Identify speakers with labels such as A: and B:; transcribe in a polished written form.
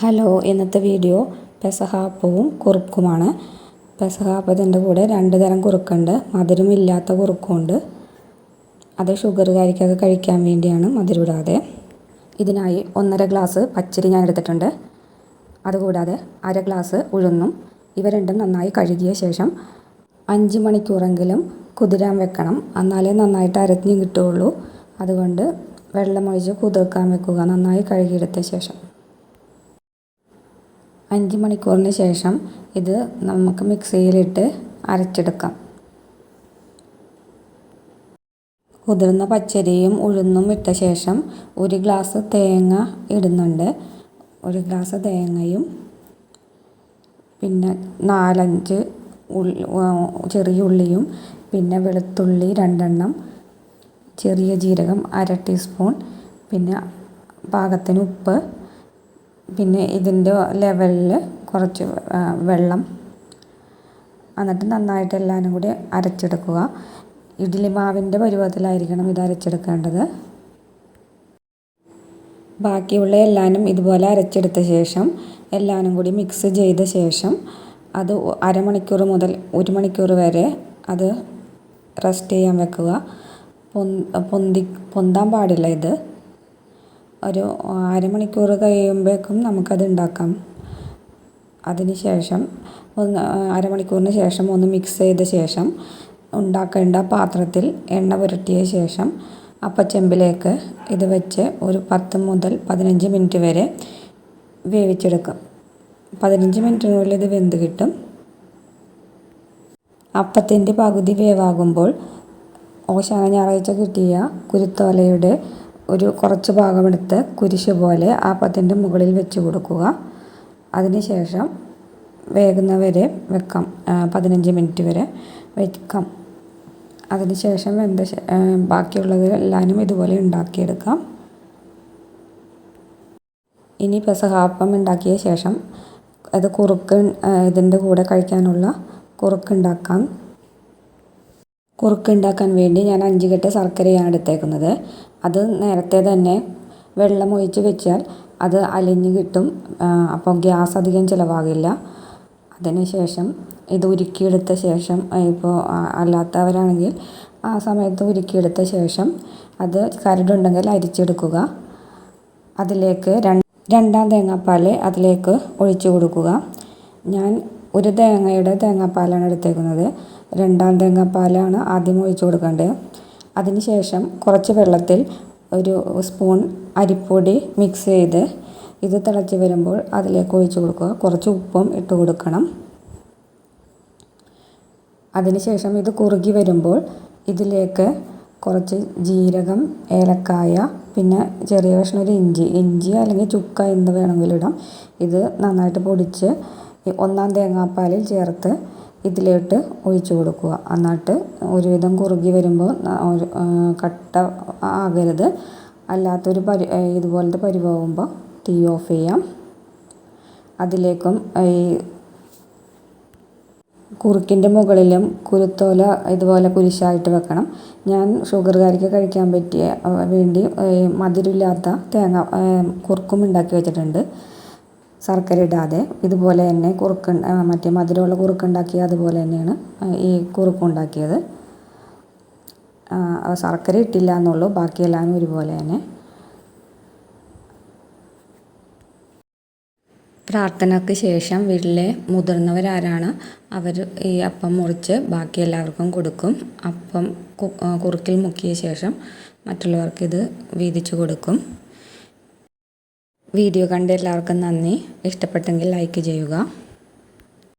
A: Hello, ഇന്നത്തെ video പെസഹ അപ്പവും കുറുക്കുമാണ്. പെസഹ അപ്പത്തിൻ്റെ കൂടെ 2 തരം കുറുക്കുണ്ട്. മധുരമില്ലാത്ത കുറുക്കുമുണ്ട്. അത് ഷുഗറുകാർക്കൊക്കെ കഴിക്കാൻ വേണ്ടിയാണ്, മധുരമിടാതെ. ഇതിനായി 1.5 ഗ്ലാസ് പച്ചരി ഞാൻ എടുത്തിട്ടുണ്ട്. അതുകൂടാതെ 1/2 ഗ്ലാസ് ഉഴുന്നും. ഇവ രണ്ടും നന്നായി കഴുകിയ ശേഷം 5 മണിക്കൂറെങ്കിലും കുതിരാൻ വെക്കണം. എന്നാലേ നന്നായിട്ട് അരഞ്ഞ് കിട്ടുകയുള്ളൂ. അതുകൊണ്ട് വെള്ളമൊഴിച്ച് കുതിർക്കാൻ വെക്കുക, നന്നായി കഴുകിയെടുത്ത ശേഷം. 5 മണിക്കൂറിന് ശേഷം ഇത് നമുക്ക് മിക്സിയിലിട്ട് അരച്ചെടുക്കാം. കുതിർന്ന പച്ചരിയും ഉഴുന്നും ഇട്ട ശേഷം 1 ഗ്ലാസ് തേങ്ങ ഇടുന്നുണ്ട്. 1 ഗ്ലാസ് തേങ്ങയും പിന്നെ 4-5 ചെറിയ ഉള്ളിയും പിന്നെ വെളുത്തുള്ളി 2 എണ്ണം, ചെറിയ ജീരകം 1/2 ടീസ്പൂൺ, പിന്നെ പാകത്തിന് ഉപ്പ്, പിന്നെ ഇതിൻ്റെ ലെവലിൽ കുറച്ച് വെള്ളം. എന്നിട്ട് നന്നായിട്ട് എല്ലാവരും കൂടി അരച്ചെടുക്കുക. ഇഡ്ഡലി മാവിൻ്റെ പരുവത്തിലായിരിക്കണം ഇത് അരച്ചെടുക്കേണ്ടത്. ബാക്കിയുള്ള എല്ലാവരും ഇതുപോലെ അരച്ചെടുത്ത ശേഷം എല്ലാവരും കൂടി മിക്സ് ചെയ്ത ശേഷം അത് അരമണിക്കൂർ മുതൽ 1 മണിക്കൂർ വരെ അത് റെസ്റ്റ് ചെയ്യാൻ വെക്കുക. പൊന്താൻ പാടില്ല. ഇത് ഒരു അരമണിക്കൂർ കഴിയുമ്പോഴേക്കും നമുക്കത് ഉണ്ടാക്കാം. അതിനുശേഷം അരമണിക്കൂറിന് ശേഷം ഒന്ന് മിക്സ് ചെയ്ത ശേഷം ഉണ്ടാക്കേണ്ട പാത്രത്തിൽ എണ്ണ പുരട്ടിയ ശേഷം അപ്പച്ചെമ്പിലേക്ക് ഇത് വെച്ച് ഒരു 10 മുതൽ 15 മിനിറ്റ് വരെ വേവിച്ചെടുക്കാം. 15 മിനിറ്റിനുള്ളിൽ ഇത് വെന്ത് കിട്ടും. അപ്പത്തിൻ്റെ പകുതി വേവാകുമ്പോൾ ഓശാന ഞായറാഴ്ച കിട്ടിയ കുരുത്തോലയുടെ കുറച്ച് ഭാഗമെടുത്ത് കുരിശ് പോലെ അപ്പത്തിൻ്റെ മുകളിൽ വെച്ച് കൊടുക്കുക. അതിനുശേഷം വേകുന്നവരെ വെക്കാം. 15 മിനിറ്റ് വരെ വെക്കാം. അതിനുശേഷം ബാക്കിയുള്ളത് എല്ലാവരും ഇതുപോലെ ഉണ്ടാക്കിയെടുക്കാം. ഇനി പെസഹ അപ്പം ഉണ്ടാക്കിയ ശേഷം അത് ഇതിൻ്റെ കൂടെ കഴിക്കാനുള്ള കുറുക്കുണ്ടാക്കാം. കുറുക്കുണ്ടാക്കാൻ വേണ്ടി ഞാൻ 5 കെട്ട് ശർക്കരയാണ് എടുത്തേക്കുന്നത്. അത് നേരത്തെ തന്നെ വെള്ളമൊഴിച്ച് വെച്ചാൽ അത് അലിഞ്ഞ് കിട്ടും. അപ്പോൾ ഗ്യാസ് അധികം ചിലവാകില്ല. അതിനുശേഷം ഇത് ഉരുക്കിയെടുത്ത ശേഷം, ഇപ്പോൾ അല്ലാത്തവരാണെങ്കിൽ ആ സമയത്ത് ഉരുക്കിയെടുത്ത ശേഷം അത് കരടുണ്ടെങ്കിൽ അരിച്ചെടുക്കുക. അതിലേക്ക് 2-ാം തേങ്ങാപ്പാൽ അതിലേക്ക് ഒഴിച്ചു കൊടുക്കുക. ഞാൻ 1 തേങ്ങയുടെ തേങ്ങാപ്പാലാണ് എടുത്തേക്കുന്നത്. 2-ാം തേങ്ങാപ്പാലാണ് ആദ്യം ഒഴിച്ചു കൊടുക്കേണ്ടത്. അതിനുശേഷം കുറച്ച് വെള്ളത്തിൽ 1 സ്പൂൺ അരിപ്പൊടി മിക്സ് ചെയ്ത് ഇത് തിളച്ച് വരുമ്പോൾ അതിലേക്ക് ഒഴിച്ചു കൊടുക്കുക. കുറച്ച് ഉപ്പും ഇട്ട് കൊടുക്കണം. അതിനുശേഷം ഇത് കുറുകി വരുമ്പോൾ ഇതിലേക്ക് കുറച്ച് ജീരകം, ഏലക്കായ, പിന്നെ ചെറിയ കഷ്ണം ഒരു ഇഞ്ചി അല്ലെങ്കിൽ ചുക്ക എന്ത് വേണമെങ്കിലും ഇടാം. ഇത് നന്നായിട്ട് പൊടിച്ച് 1-ാം തേങ്ങാപ്പാലിൽ ചേർത്ത് ഇതിലോട്ട് ഒഴിച്ചു കൊടുക്കുക. എന്നിട്ട് ഒരുവിധം കുറുകി വരുമ്പോൾ കട്ട ആകരുത്. അല്ലാത്തൊരു ഇതുപോലത്തെ പരുവാകുമ്പോൾ തീ ഓഫ് ചെയ്യാം. അതിലേക്കും ഈ കുറുക്കിൻ്റെ മുകളിലും കുരുത്തോല ഇതുപോലെ കുരിശായിട്ട് വെക്കണം. ഞാൻ ഷുഗറുകാർക്ക് കഴിക്കാൻ പറ്റിയ വേണ്ടി മധുരമില്ലാത്ത കുറുക്കും ഉണ്ടാക്കി വെച്ചിട്ടുണ്ട്, ശർക്കര ഇടാതെ. ഇതുപോലെ തന്നെ മറ്റേ മധുരമുള്ള കുറുക്കുണ്ടാക്കിയ അതുപോലെ തന്നെയാണ് ഈ കുറുക്കുണ്ടാക്കിയത്. ശർക്കര ഇട്ടില്ല എന്നുള്ളൂ, ബാക്കിയെല്ലാം ഒരുപോലെ തന്നെ. പ്രാർത്ഥനയ്ക്ക് ശേഷം വീട്ടിലെ മുതിർന്നവരാരാണ് അവർ ഈ അപ്പം മുറിച്ച് ബാക്കി എല്ലാവർക്കും കൊടുക്കും. അപ്പം കുറുക്കിൽ മുക്കിയ ശേഷം മറ്റുള്ളവർക്ക് ഇത് വീതിച്ചു കൊടുക്കും. വീഡിയോ കണ്ട എല്ലാവർക്കും നന്ദി. ഇഷ്ടപ്പെട്ടെങ്കിൽ ലൈക്ക് ചെയ്യുക.